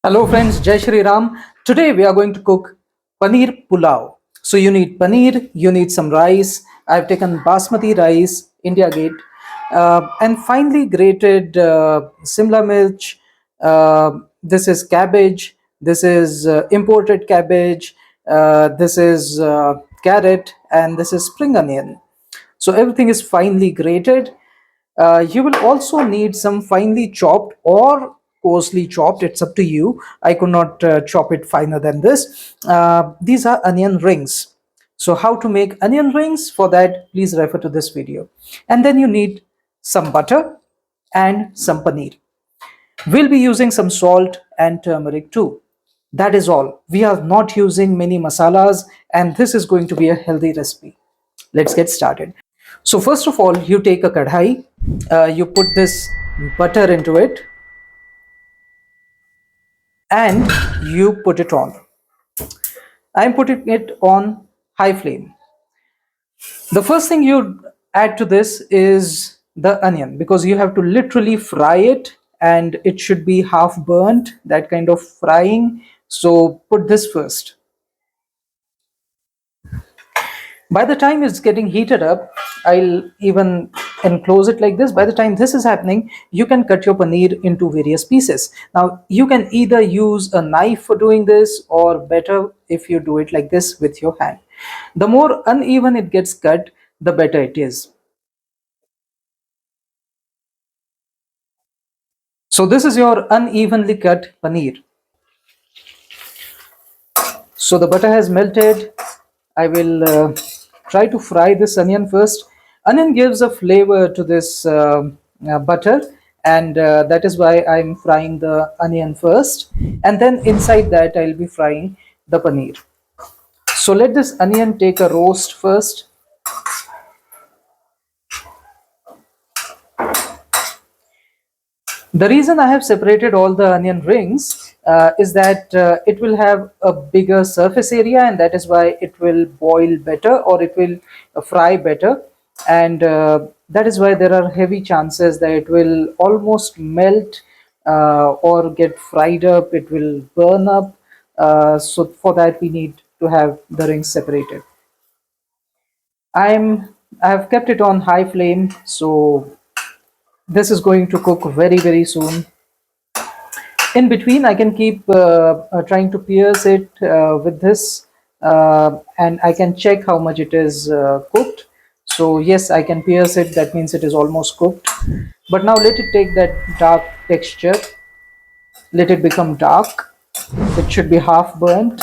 Hello friends, Jai Shri Ram. Today we are going to cook Paneer Pulav. So you need paneer, you need some rice. I've taken basmati rice, India Gate, and finely grated simla mirch. This is cabbage. This is imported cabbage. This is carrot, and this is spring onion. So everything is finely grated. You will also need some finely chopped or coarsely chopped. It's up to you. I could not chop it finer than this. These are onion rings. So how to make onion rings? For that, please refer to this video. And then you need some butter and some paneer. We'll be using some salt and turmeric too. That is all. We are not using many masalas, and this is going to be a healthy recipe. Let's get started. So first of all, you take a kadhai, you put this butter into it, and you put it on. I'm putting it on high flame. The first thing you add to this is the onion, because you have to literally fry it, and it should be half burnt, that kind of frying. So put this first. By the time it's getting heated up, I'll even enclose it like this. By the time this is happening, you can cut your paneer into various pieces. Now you can either use a knife for doing this, or better if you do it like this with your hand. The more uneven it gets cut, the better it is. So this is your unevenly cut paneer. So the butter has melted. I will try to fry this onion first. Onion gives a flavor to this butter, and that is why I'm frying the onion first. And then inside that, I'll be frying the paneer. So let this onion take a roast first. The reason I have separated all the onion rings is that it will have a bigger surface area, and that is why it will boil better, or it will fry better. And that is why there are heavy chances that it will almost melt or get fried up, it will burn up. So for that, we need to have the rings separated. I have kept it on high flame, so this is going to cook very soon. In between, I can keep trying to pierce it with this, and I can check how much it is cooked. So yes, I can pierce it. That means it is almost cooked. But now let it take that dark texture. Let it become dark. It should be half burnt.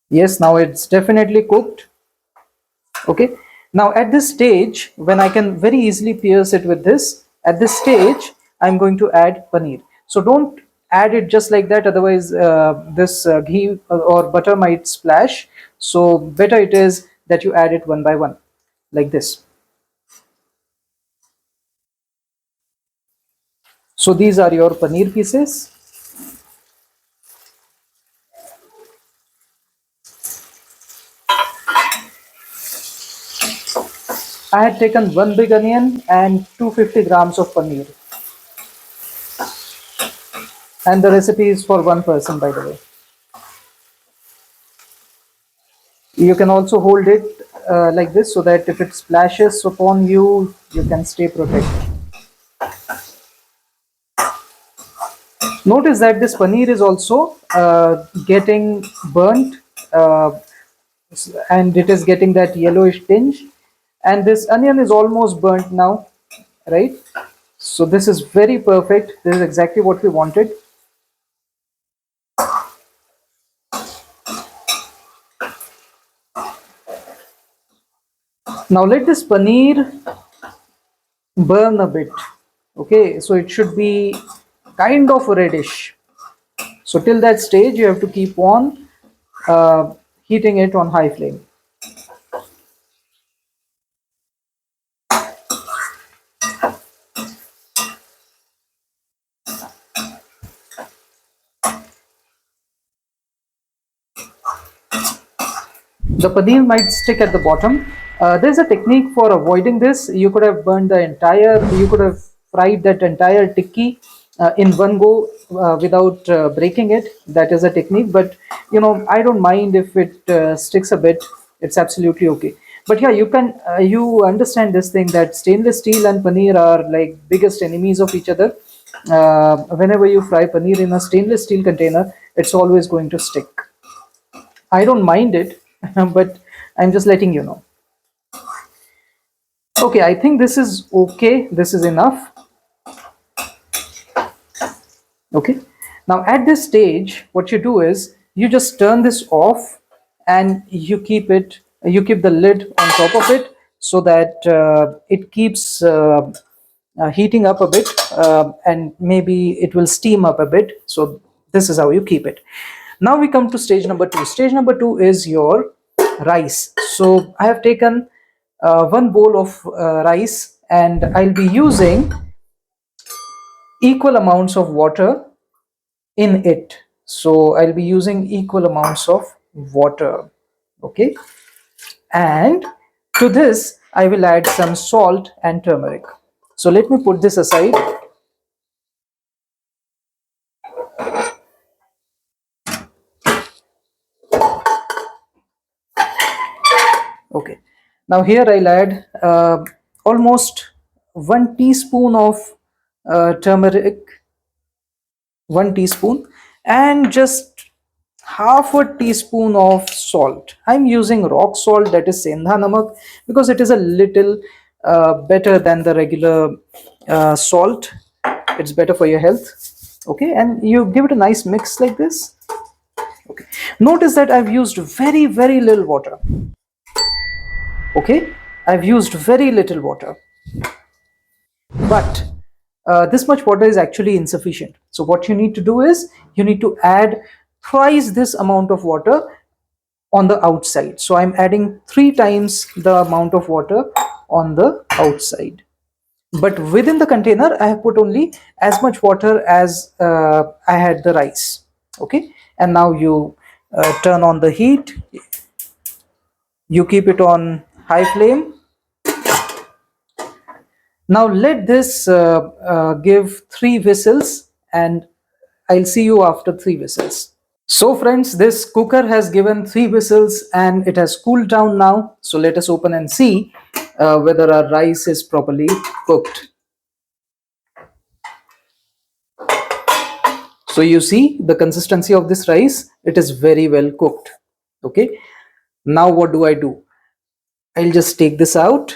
Yes, now it's definitely cooked. Okay, now at this stage, when I can very easily pierce it with this, at this stage I'm going to add paneer. So don't add it just like that, otherwise this ghee or butter might splash. So better it is that you add it one by one, like this. So these are your paneer pieces. I had taken one big onion and 250 grams of paneer, and the recipe is for one person, by the way. You can also hold it like this, so that if it splashes upon you, you can stay protected. Notice that this paneer is also getting burnt, and it is getting that yellowish tinge, and this onion is almost burnt now, right? So this is very perfect. This is exactly what we wanted. Now let this paneer burn a bit. Okay, so it should be kind of reddish. So till that stage, you have to keep on heating it on high flame. The paneer might stick at the bottom, There's a technique for avoiding this. You could have burned the entire, you could have fried that entire tikki in one go without breaking it. That is a technique, but I don't mind if it sticks a bit. It's absolutely okay. But yeah, you understand this thing that stainless steel and paneer are like biggest enemies of each other. Whenever you fry paneer in a stainless steel container, it's always going to stick. I don't mind it, but I'm just letting you know. Okay, I think this is okay. This is enough. Okay. Now at this stage, what you do is you just turn this off and you keep the lid on top of it so that it keeps heating up a bit and maybe it will steam up a bit. So this is how you keep it. Now we come to stage number two. Stage number two is your rice. So I have taken one bowl of rice and I'll be using equal amounts of water in it. So I'll be using equal amounts of water. Okay. And to this, I will add some salt and turmeric. So let me put this aside. Okay. Now here I'll add almost 1 teaspoon of turmeric, 1 teaspoon, and just half a teaspoon of salt. I'm using rock salt, that is sendha namak, because it is a little better than the regular salt. It's better for your health. Okay, and you give it a nice mix like this. Okay, notice that I've used very little water. Okay, I've used very little water, but this much water is actually insufficient. So what you need to do is you need to add twice this amount of water on the outside. So I'm adding 3 times the amount of water on the outside. But within the container, I have put only as much water as I had the rice. Okay, and now you turn on the heat. You keep it on high flame. Now let this give 3 whistles, and I'll see you after 3 whistles. So friends, this cooker has given 3 whistles and it has cooled down now. So let us open and see whether our rice is properly cooked. So you see the consistency of this rice, it is very well cooked. Okay. Now what do I do? I'll just take this out.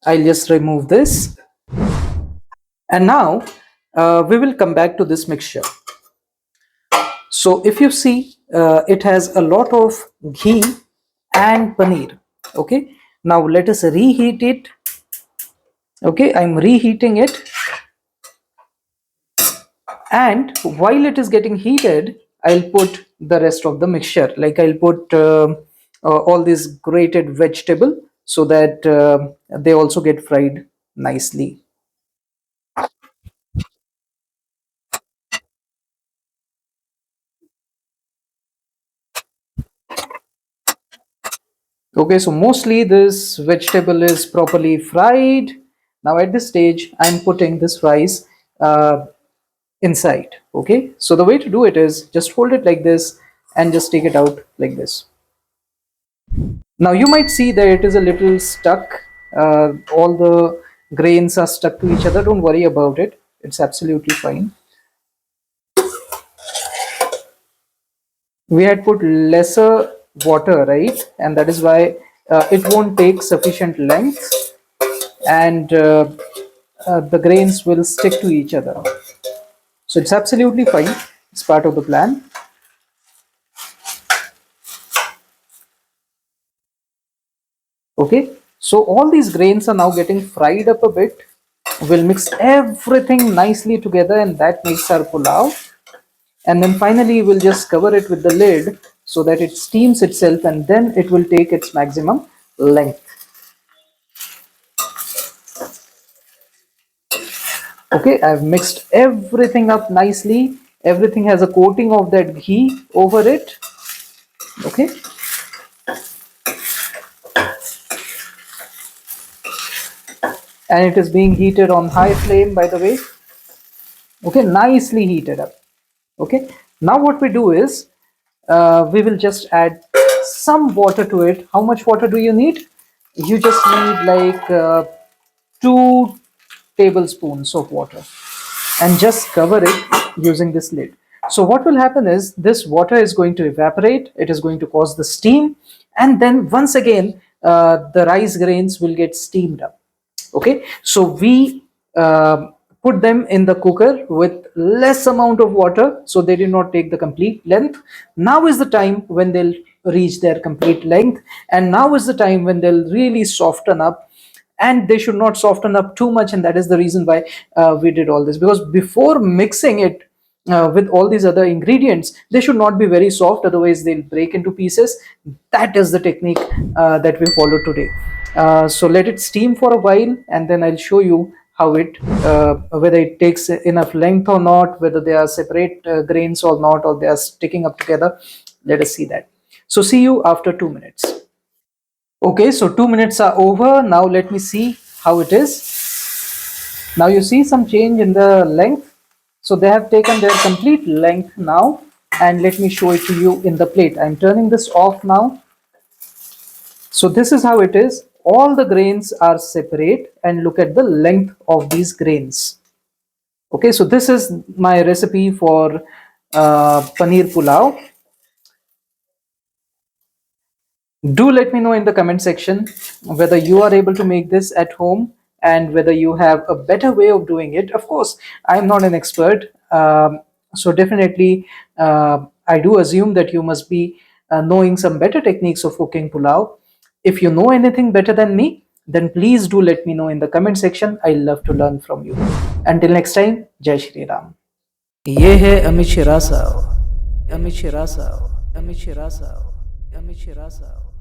I'll just remove this. And now we will come back to this mixture. So if you see, it has a lot of ghee and paneer. Okay. Now let us reheat it. Okay, I'm reheating it, and while it is getting heated, I'll put the rest of the mixture. Like I'll put all these grated vegetable so that they also get fried nicely. Okay, so mostly this vegetable is properly fried. Now at this stage, I'm putting this rice inside. Okay, so the way to do it is just hold it like this and just take it out like this. Now you might see that it is a little stuck. All the grains are stuck to each other. Don't worry about it. It's absolutely fine. We had put lesser water, right? And that is why it won't take sufficient length, and the grains will stick to each other. So it's absolutely fine. It's part of the plan. Okay. So all these grains are now getting fried up a bit. We'll mix everything nicely together, and that makes our pulao. And then finally we'll just cover it with the lid so that it steams itself, and then it will take its maximum length. Okay, I've mixed everything up nicely. Everything has a coating of that ghee over it. Okay, and it is being heated on high flame, by the way. Okay, nicely heated up. Okay, now what we do is we will just add some water to it. How much water do you need? You just need like 2 tablespoons of water, and just cover it using this lid. So what will happen is this water is going to evaporate, it is going to cause the steam, and then once again the rice grains will get steamed up. Okay, so we put them in the cooker with less amount of water, so they do not take the complete length. Now is the time when they'll reach their complete length, and now is the time when they'll really soften up, and they should not soften up too much, and that is the reason why we did all this, because before mixing it with all these other ingredients, they should not be very soft, otherwise they'll break into pieces. That is the technique that we follow today. So let it steam for a while, and then I'll show you how it whether it takes enough length or not, whether they are separate grains or not, or they are sticking up together. Let us see that. So see you after 2 minutes. Okay, so 2 minutes are over. Now let me see how it is. Now you see some change in the length. So they have taken their complete length now, and let me show it to you in the plate. I'm turning this off now. So this is how it is. All the grains are separate, and look at the length of these grains. Okay, so this is my recipe for paneer pulao. Do let me know in the comment section whether you are able to make this at home, and whether you have a better way of doing it. Of course, I'm not an expert, so definitely I do assume that you must be knowing some better techniques of cooking pulao. If you know anything better than me, then please do let me know in the comment section. I love to learn from you. Until next time, Jai Shri Ram. ये है अमित शिरासाव, अमित शिरासाव, अमित शिरासाव, अमित शिरासाव.